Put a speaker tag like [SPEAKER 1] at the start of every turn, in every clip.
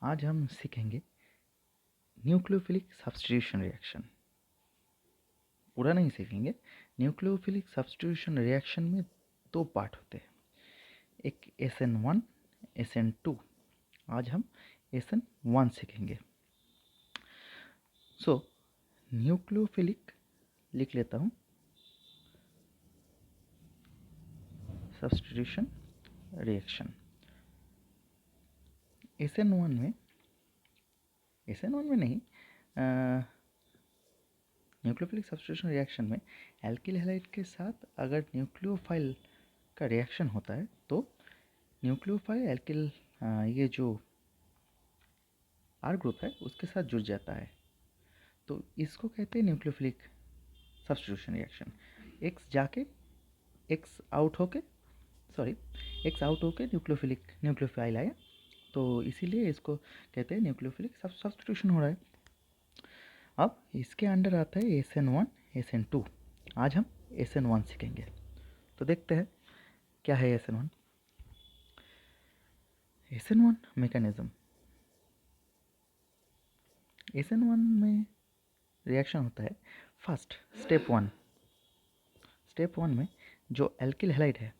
[SPEAKER 1] आज हम सीखेंगे न्यूक्लियोफिलिक सब्स्टिट्यूशन रिएक्शन। पूरा नहीं सीखेंगे। न्यूक्लियोफिलिक सब्स्टिट्यूशन रिएक्शन में दो पार्ट होते हैं, एक SN1 SN2। आज हम SN1 सीखेंगे। सो न्यूक्लियोफिलिक लिख लेता हूँ, सब्स्टिट्यूशन रिएक्शन। SN1 में नहीं, न्यूक्लियोफिलिक सब्स्टिट्यूशन रिएक्शन में एल्किल हैलाइड के साथ अगर न्यूक्लियोफाइल का रिएक्शन होता है तो न्यूक्लियोफाइल एल्किल ये जो आर ग्रुप है उसके साथ जुड़ जाता है, तो इसको कहते हैं nucleophilic substitution reaction. X out होके न्यूक्लियोफाइल आया, तो इसीलिए इसको कहते हैं न्यूक्लियोफिलिक सब्स्टिट्यूशन हो रहा है। अब इसके अंडर आता है SN1 SN2। आज हम SN1 सीखेंगे, तो देखते हैं क्या है SN1। SN1 mechanism. SN1 में रिएक्शन होता है फर्स्ट स्टेप वन में जो एल्किल हैलाइड है,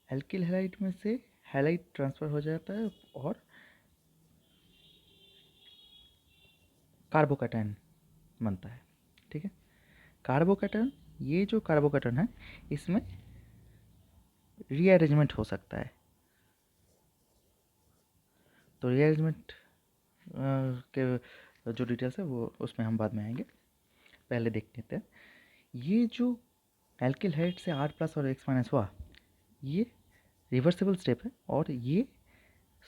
[SPEAKER 1] एल्किल हैलाइड में से हैलाइड ट्रांसफ़र हो जाता है और कार्बोकैटायन बनता है। ठीक है, कार्बोकैटायन, ये जो कार्बोकैटायन है इसमें रीअरेंजमेंट हो सकता है, तो रीअरेंजमेंट के जो डिटेल्स है वो उसमें हम बाद में आएंगे। पहले देख लेते हैं ये जो एल्किल हैलाइड से R+ और X- हुआ, ये रिवर्सिबल स्टेप है और ये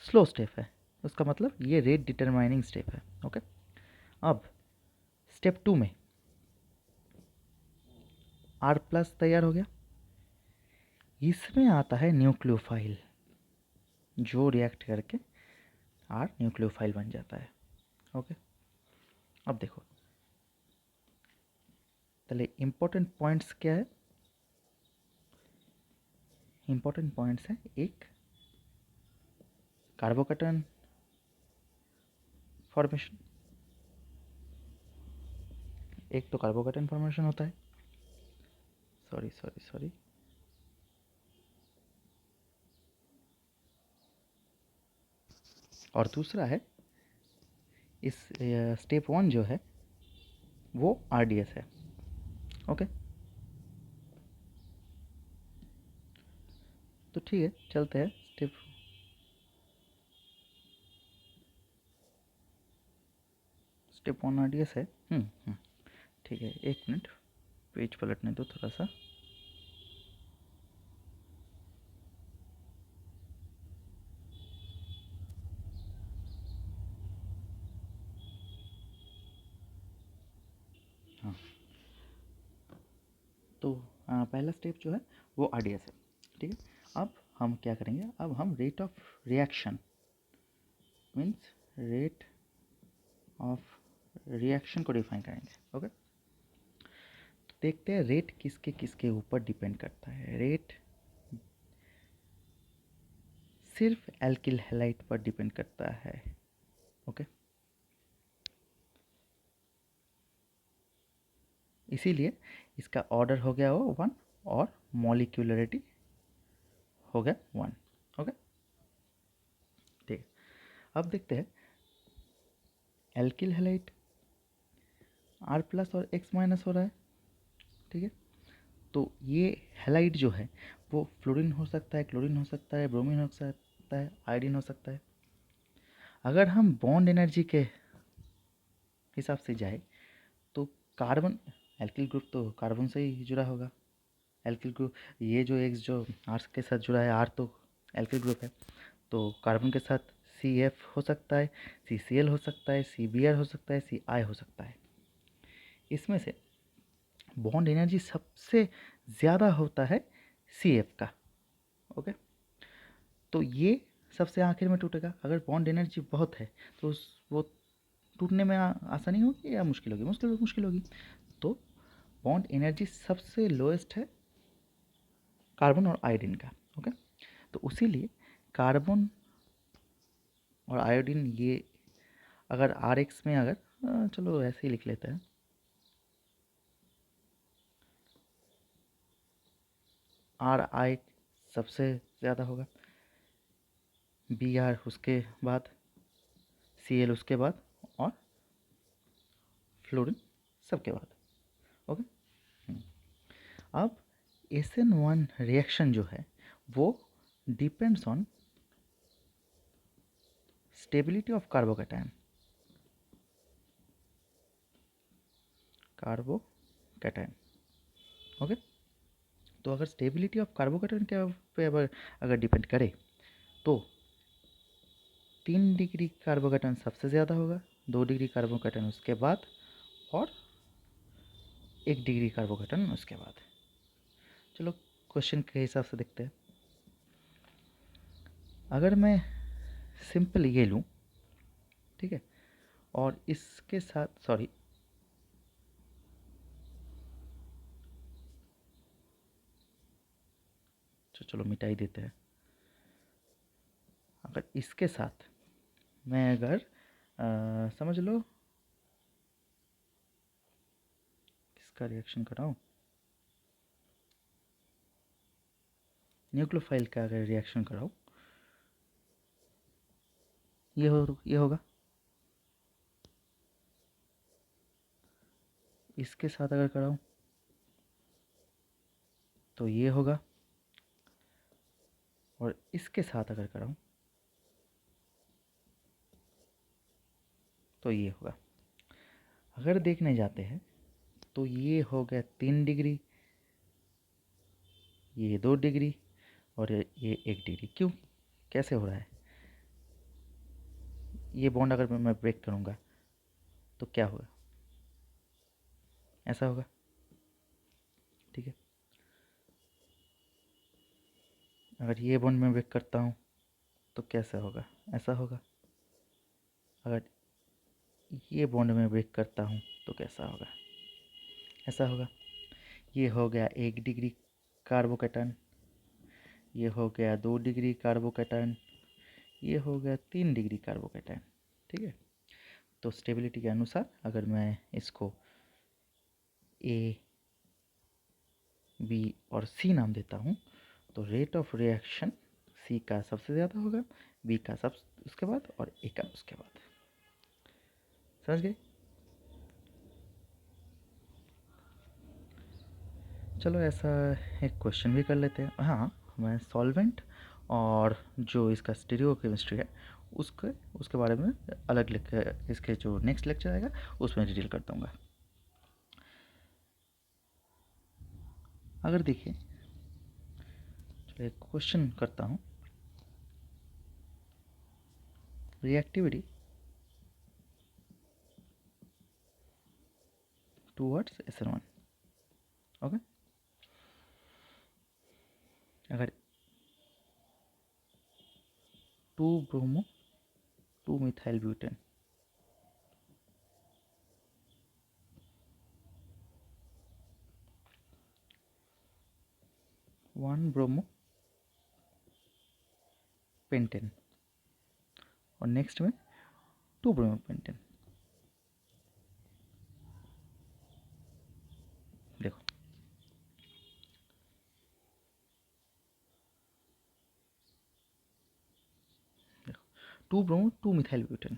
[SPEAKER 1] स्लो स्टेप है। उसका मतलब ये रेट डिटरमाइनिंग स्टेप है। ओके, अब स्टेप 2 में R+ तैयार हो गया, इसमें आता है न्यूक्लियोफाइल जो रिएक्ट करके R न्यूक्लियोफाइल बन जाता है। ओके, अब देखो पहले इम्पोर्टेंट पॉइंट्स क्या है। इम्पोर्टेंट पॉइंट्स है, एक कार्बोकैटायन फॉर्मेशन, एक तो कार्बोकैटायन फॉर्मेशन होता है, सॉरी और दूसरा है इस स्टेप 1 जो है वो RDS है। ओके, तो ठीक है, चलते हैं स्टेप 1 RDS है। ठीक है, एक मिनट, पेज पलटने दो थोड़ा सा। हाँ, तो पहला स्टेप जो है वो RDS है। ठीक है, अब हम क्या करेंगे, अब हम rate of reaction means rate of reaction को डिफाइन करेंगे। ओके, तो देखते हैं रेट किसके किसके ऊपर डिपेंड करता है। रेट सिर्फ एल्किल हैलाइड पर डिपेंड करता है। ओके, इसीलिए इसका ऑर्डर हो गया वो 1 और मॉलिक्यूलरिटी हो गया 1। ओके, ठीक है, अब देखते हैं एल्किल हैलाइड R+ और X- हो रहा है। ठीक है, तो ये हैलाइड जो है वो फ्लोरीन हो सकता है, क्लोरीन हो सकता है, ब्रोमीन हो सकता है, आयोडीन हो सकता है। अगर हम बॉन्ड एनर्जी के हिसाब से जाए तो कार्बन, एल्किल ग्रुप तो कार्बन से ही जुड़ा होगा। एल्किल ग्रुप, ये जो X जो R के साथ जुड़ा है, R तो एल्किल ग्रुप है, तो कार्बन के साथ CF हो सकता है, CCl हो सकता है, CBr हो सकता है, CI हो सकता है। इसमें से बॉन्ड एनर्जी सबसे ज़्यादा होता है CF का। ओके, तो ये सबसे आखिर में टूटेगा। अगर बॉन्ड एनर्जी बहुत है तो वो टूटने में आसानी होगी या मुश्किल होगी? मुश्किल होगी। तो बॉन्ड एनर्जी सबसे लोएस्ट है कार्बन और आयोडीन का। ओके, तो उसीलिए कार्बन और आयोडीन ये अगर RX में अगर चलो ऐसे ही लिख लेते हैं, RI सबसे ज़्यादा होगा, BR उसके बाद, Cl उसके बाद और फ्लोरीन सबके बाद। ओके। अब SN1 रिएक्शन जो है वो depends on stability of carbocation, okay. तो अगर स्टेबिलिटी ऑफ कार्बोकैटायन के पे अगर डिपेंड करे तो 3 डिग्री कार्बोकैटायन सबसे ज़्यादा होगा, 2 डिग्री कार्बोकैटायन उसके बाद और 1 डिग्री कार्बोकैटायन उसके बाद। चलो क्वेश्चन के हिसाब से देखते हैं। अगर मैं सिंपल ये लूँ, ठीक है, और इसके साथ सॉरी चलो मिटाई देते हैं। अगर इसके साथ मैं अगर समझ लो किसका रिएक्शन कराऊँ, न्यूक्लियोफाइल का अगर रिएक्शन कराऊँ, ये होगा। इसके साथ अगर कराऊँ तो ये होगा, और इसके साथ अगर कराऊँ तो ये होगा। अगर देखने जाते हैं तो ये हो गया 3 डिग्री, ये 2 डिग्री और ये 1 डिग्री। क्यों, कैसे हो रहा है? ये बॉन्ड अगर मैं ब्रेक करूँगा तो क्या होगा, ऐसा होगा, ठीक है। अगर ये बॉन्ड मैं ब्रेक करता हूँ तो कैसा होगा, ऐसा होगा। अगर ये बॉन्ड में ब्रेक करता हूँ तो कैसा होगा, ऐसा होगा। ये हो गया 1 डिग्री कार्बोकैटायन, ये हो गया 2 डिग्री कार्बोकैटायन, ये हो गया 3 डिग्री कार्बोकैटायन, ठीक है। तो स्टेबिलिटी के अनुसार अगर मैं इसको A, B और C नाम देता हूँ तो रेट ऑफ रिएक्शन C का सबसे ज़्यादा होगा, B का सब उसके बाद और A का उसके बाद। समझ गए? चलो ऐसा एक क्वेश्चन भी कर लेते हैं। हाँ, मैं सॉल्वेंट और जो इसका स्टीरियोकेमिस्ट्री है उसके बारे में अलग लिख, इसके जो नेक्स्ट लेक्चर आएगा उसमें डिटेल कर दूँगा। अगर देखिए, चलो एक क्वेश्चन करता हूँ। Reactivity towards SN1, okay. अगर 2 bromo 2 methyl butane, 1 bromo pentane और नेक्स्ट में 2 ब्रोमो पेंटेन, देखो 2 bromo 2 methyl butane,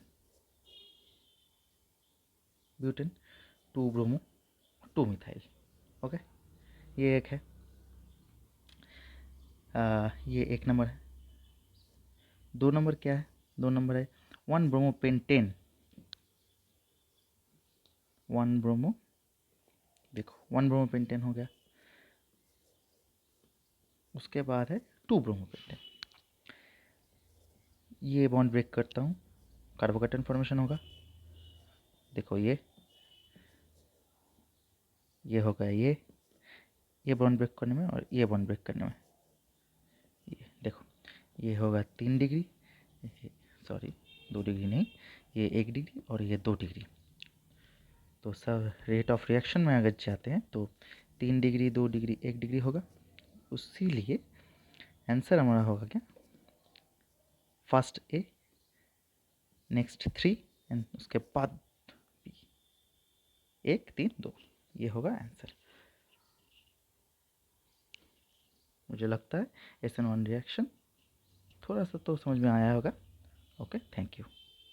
[SPEAKER 1] 2 bromo 2 methyl, okay. ये एक है, ये 1 नंबर है। 2 नंबर क्या है? 2 नंबर है 1 ब्रोमो पेंटेन, 1 ब्रोमो, देखो 1 ब्रोमो पेंटेन हो गया। उसके बाद है 2 ब्रोमो पेंटेन, ये बॉन्ड ब्रेक करता हूँ, कार्बोकैटायन फॉर्मेशन होगा। देखो ये होगा, ये बॉन्ड ब्रेक करने में और ये बॉन्ड ब्रेक करने में, ये देखो ये होगा 3 डिग्री, सॉरी 2 डिग्री नहीं, ये 1 डिग्री और ये 2 डिग्री। तो सब रेट ऑफ रिएक्शन में अगर जाते हैं तो 3 डिग्री 2 डिग्री 1 डिग्री होगा। उसी लिए आंसर हमारा होगा क्या, फर्स्ट A नेक्स्ट 3 एंड उसके बाद P, 1 3 2, ये होगा आंसर। मुझे लगता है SN1 रिएक्शन थोड़ा सा तो समझ में आया होगा। Okay, thank you.